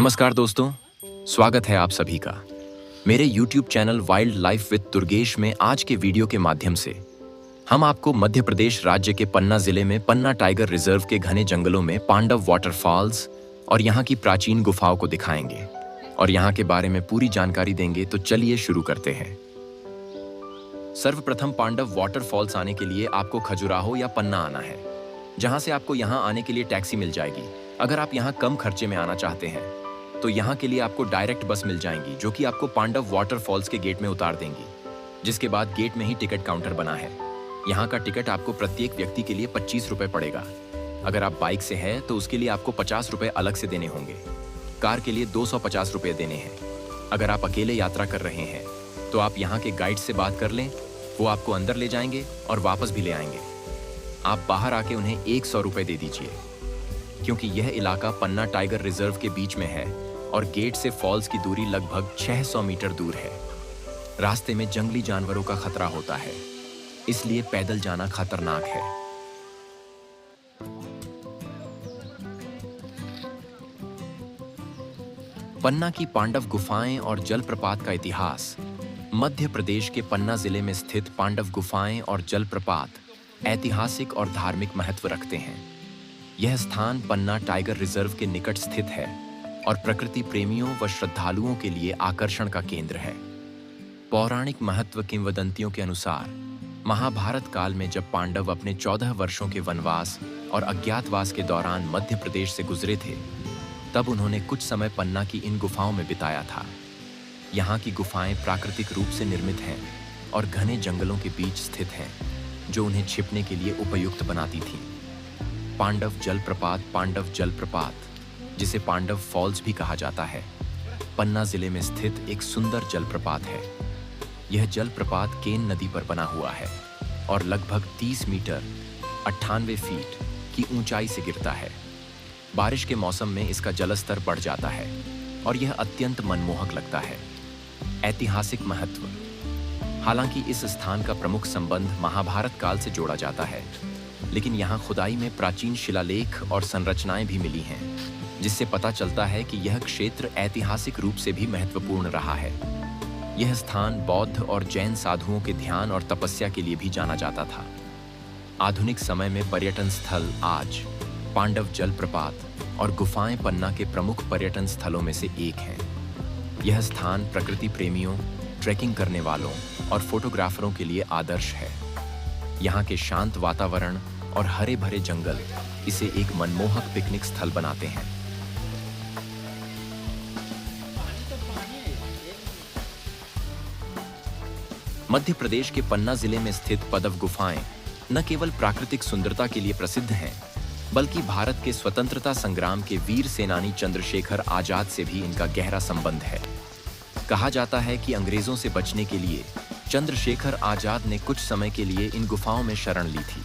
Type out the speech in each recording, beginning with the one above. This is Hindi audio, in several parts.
नमस्कार दोस्तों, स्वागत है आप सभी का मेरे YouTube channel wild life with Durgesh में। आज के वीडियो के माध्यम से हम आपको मध्य प्रदेश राज्य के पन्ना जिले में पन्ना टाइगर रिजर्व के घने जंगलों में पांडव वाटरफॉल्स और यहाँ की प्राचीन गुफाओं को दिखाएंगे और यहाँ के बारे में पूरी जानकारी देंगे। तो चलिए शुरू करते हैं। सर्वप्रथम पांडव वाटरफॉल्स आने के लिए आपको खजुराहो या पन्ना आना है, जहाँ से आपको यहाँ आने के लिए टैक्सी मिल जाएगी। अगर आप यहाँ कम खर्चे में आना चाहते हैं तो यहाँ के लिए आपको डायरेक्ट बस मिल जाएंगी, जो कि आपको पांडव वाटरफॉल्स के गेट में उतार देंगी। जिसके बाद गेट में ही टिकट काउंटर बना है। यहाँ का टिकट आपको प्रत्येक व्यक्ति के लिए 25 रुपए पड़ेगा। अगर आप बाइक से हैं तो उसके लिए आपको 50 रुपए अलग से देने होंगे। कार के लिए 250 रुपए देने हैं। अगर आप अकेले यात्रा कर रहे हैं तो आप यहाँ के गाइड से बात कर लें, वो आपको अंदर ले जाएंगे और वापस भी ले आएंगे। आप बाहर आके उन्हें 100 रुपए दे दीजिए, क्योंकि यह इलाका पन्ना टाइगर रिजर्व के बीच में है और गेट से फॉल्स की दूरी लगभग 600 मीटर दूर है। रास्ते में जंगली जानवरों का खतरा होता है, इसलिए पैदल जाना खतरनाक है। पन्ना की पांडव गुफाएं और जलप्रपात का इतिहास। मध्य प्रदेश के पन्ना जिले में स्थित पांडव गुफाएं और जलप्रपात ऐतिहासिक और धार्मिक महत्व रखते हैं। यह स्थान पन्ना टाइगर रिजर्व के निकट स्थित है और प्रकृति प्रेमियों व श्रद्धालुओं के लिए आकर्षण का केंद्र है। पौराणिक महत्व किंवदंतियों के अनुसार महाभारत काल में जब पांडव अपने 14 वर्षों के वनवास और अज्ञातवास के दौरान मध्य प्रदेश से गुजरे थे, तब उन्होंने कुछ समय पन्ना की इन गुफाओं में बिताया था। यहाँ की गुफाएं प्राकृतिक रूप से निर्मित हैं और घने जंगलों के बीच स्थित हैं, जो उन्हें छिपने के लिए उपयुक्त बनाती थीं। पांडव जलप्रपात, जिसे पांडव फॉल्स भी कहा जाता है, पन्ना जिले में स्थित एक सुंदर जलप्रपात है। यह जलप्रपात केन नदी पर बना हुआ है और लगभग 30 मीटर 98 फीट की ऊंचाई से गिरता है। बारिश के मौसम में इसका जलस्तर बढ़ जाता है और यह अत्यंत मनमोहक लगता है। ऐतिहासिक महत्व। हालांकि इस स्थान का प्रमुख संबंध महाभारत काल से जोड़ा जाता है, लेकिन यहाँ खुदाई में प्राचीन शिलालेख और संरचनाएं भी मिली हैं, जिससे पता चलता है कि यह क्षेत्र ऐतिहासिक रूप से भी महत्वपूर्ण रहा है। यह स्थान बौद्ध और जैन साधुओं के ध्यान और तपस्या के लिए भी जाना जाता था। आधुनिक समय में पर्यटन स्थल आज पांडव जलप्रपात और गुफाएं पन्ना के प्रमुख पर्यटन स्थलों में से एक है। यह स्थान प्रकृति प्रेमियों, ट्रैकिंग करने वालों और फोटोग्राफरों के लिए आदर्श है। यहाँ के शांत वातावरण और हरे भरे जंगल इसे एक मनमोहक पिकनिक स्थल बनाते हैं। मध्य प्रदेश के पन्ना जिले में स्थित पदव गुफाएं न केवल प्राकृतिक सुंदरता के लिए प्रसिद्ध हैं, बल्कि भारत के स्वतंत्रता संग्राम के वीर सेनानी चंद्रशेखर आजाद से भी इनका गहरा संबंध है। कहा जाता है कि अंग्रेजों से बचने के लिए चंद्रशेखर आजाद ने कुछ समय के लिए इन गुफाओं में शरण ली थी।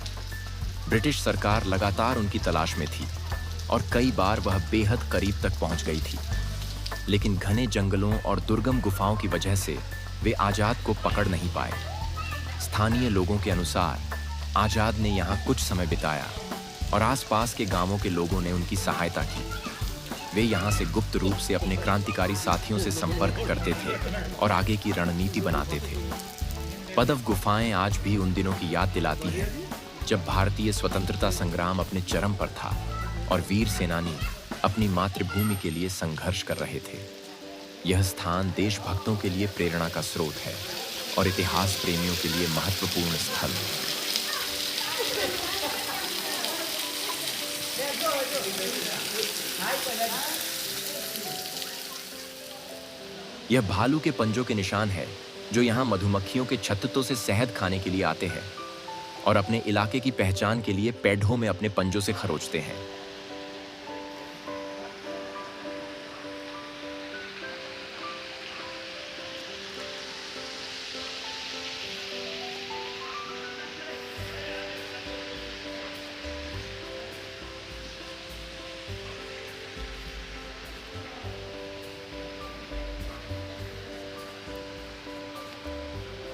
ब्रिटिश सरकार लगातार उनकी तलाश में थी और कई बार वह बेहद करीब तक पहुंच गई थी, लेकिन घने जंगलों और दुर्गम गुफाओं की वजह से वे आजाद को पकड़ नहीं पाए। स्थानीय लोगों के अनुसार आजाद ने यहाँ कुछ समय बिताया और आसपास के गांवों के लोगों ने उनकी सहायता की। वे यहाँ से गुप्त रूप से अपने क्रांतिकारी साथियों से संपर्क करते थे और आगे की रणनीति बनाते थे। पदव गुफाएं आज भी उन दिनों की याद दिलाती हैं जब भारतीय स्वतंत्रता संग्राम अपने चरम पर था और वीर सेनानी अपनी मातृभूमि के लिए संघर्ष कर रहे थे। यह स्थान देशभक्तों के लिए प्रेरणा का स्रोत है और इतिहास प्रेमियों के लिए महत्वपूर्ण स्थल। यह भालू के पंजों के निशान है, जो यहाँ मधुमक्खियों के छत्तों से शहद खाने के लिए आते हैं और अपने इलाके की पहचान के लिए पेड़ों में अपने पंजों से खरोंचते हैं।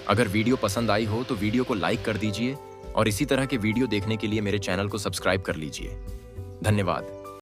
अगर वीडियो पसंद आई हो तो वीडियो को लाइक कर दीजिए और इसी तरह के वीडियो देखने के लिए मेरे चैनल को सब्सक्राइब कर लीजिए। धन्यवाद।